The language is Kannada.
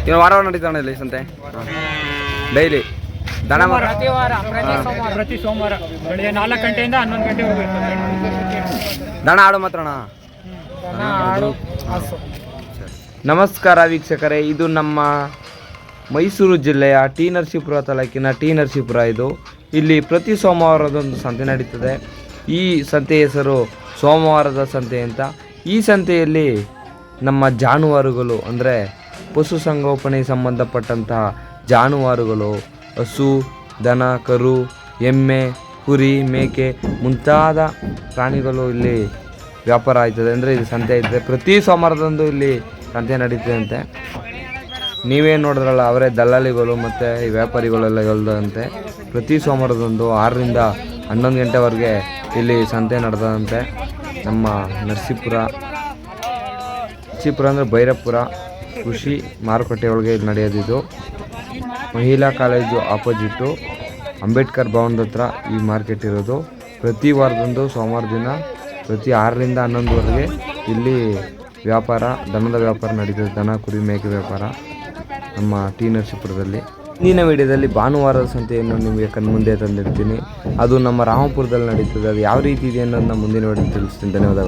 ಇನ್ನು ವಾರ ನಡೀತಾನೆ ಇಲ್ಲಿ ಸಂತೆ ಡೈಲಿ ದನ ಪ್ರತಿ ಸೋಮವಾರ ಬೆಳಿಗ್ಗೆ 4 ಗಂಟೆಯಿಂದ 11 ಗಂಟೆವರೆಗೂ ದನ ಆಡು ಮಾತ್ರಣ. ನಮಸ್ಕಾರ ವೀಕ್ಷಕರೇ, ಇದು ನಮ್ಮ ಮೈಸೂರು ಜಿಲ್ಲೆಯ ಟಿ ನರಸೀಪುರ ತಾಲೂಕಿನ ಟಿ ನರಸೀಪುರ. ಇದು ಇಲ್ಲಿ ಪ್ರತಿ ಸೋಮವಾರದೊಂದು ಸಂತೆ ನಡೀತದೆ. ಈ ಸಂತೆ ಹೆಸರು ಸೋಮವಾರದ ಸಂತೆ ಅಂತ. ಈ ಸಂತೆಯಲ್ಲಿ ನಮ್ಮ ಜಾನುವಾರುಗಳು ಅಂದರೆ ಪಶುಸಂಗೋಪನೆಗೆ ಸಂಬಂಧಪಟ್ಟಂತಹ ಜಾನುವಾರುಗಳು, ಹಸು, ದನ, ಕರು, ಎಮ್ಮೆ, ಕುರಿ, ಮೇಕೆ ಮುಂತಾದ ಪ್ರಾಣಿಗಳು ಇಲ್ಲಿ ವ್ಯಾಪಾರ ಆಯ್ತದೆ. ಅಂದರೆ ಇದು ಸಂತೆ ಐತದೆ. ಪ್ರತಿ ಸೋಮವಾರದಂದು ಇಲ್ಲಿ ಸಂತೆ ನಡೀತದೆ ಅಂತೆ. ನೀವೇನು ನೋಡಿದ್ರಲ್ಲ ಅವರೇ ದಲ್ಲಾಳಿಗಳು ಮತ್ತು ಈ ವ್ಯಾಪಾರಿಗಳೆಲ್ಲ ಹೇಳ್ದಂತೆ ಪ್ರತಿ ಸೋಮವಾರದಂದು 6 ರಿಂದ 11 ಗಂಟೆವರೆಗೆ ಇಲ್ಲಿ ಸಂತೆ ನಡೆದಂತೆ. ನಮ್ಮ ನರಸೀಪುರ ಅಂದರೆ ಭೈರಪುರ ಕೃಷಿ ಮಾರುಕಟ್ಟೆ ಒಳಗೆ ಇಲ್ಲಿ ನಡೆಯೋದಿದು. ಮಹಿಳಾ ಕಾಲೇಜು ಆಪೋಸಿಟ್ಟು ಅಂಬೇಡ್ಕರ್ ಭವನದ ಹತ್ರ ಈ ಮಾರ್ಕೆಟ್ ಇರೋದು. ಪ್ರತಿ ವಾರದಂದು ಸೋಮವಾರ ದಿನ ಪ್ರತಿ 6 ರಿಂದ 11ವರೆಗೆ ಇಲ್ಲಿ ವ್ಯಾಪಾರ, ದನದ ವ್ಯಾಪಾರ ನಡೀತದೆ. ದನ, ಕುರಿ, ಮೇಕೆ ವ್ಯಾಪಾರ ನಮ್ಮ ಟಿ ನರಸೀಪುರದಲ್ಲಿ. ಇಂದಿನ ವಿಡಿಯೋದಲ್ಲಿ ಭಾನುವಾರದ ಸಂತೆಯನ್ನು ನಿಮಗೆ ಕಣ್ಮುಂದೆ ತಂದಿರ್ತೀನಿ. ಅದು ನಮ್ಮ ರಾಮಪುರದಲ್ಲಿ ನಡೀತದೆ. ಅದು ಯಾವ ರೀತಿ ಇದೆ ಅನ್ನೋದನ್ನ ಮುಂದಿನ ವಿಡಿಯೋದಲ್ಲಿ ತಿಳಿಸ್ತೀನಿ. ಧನ್ಯವಾದಗಳು.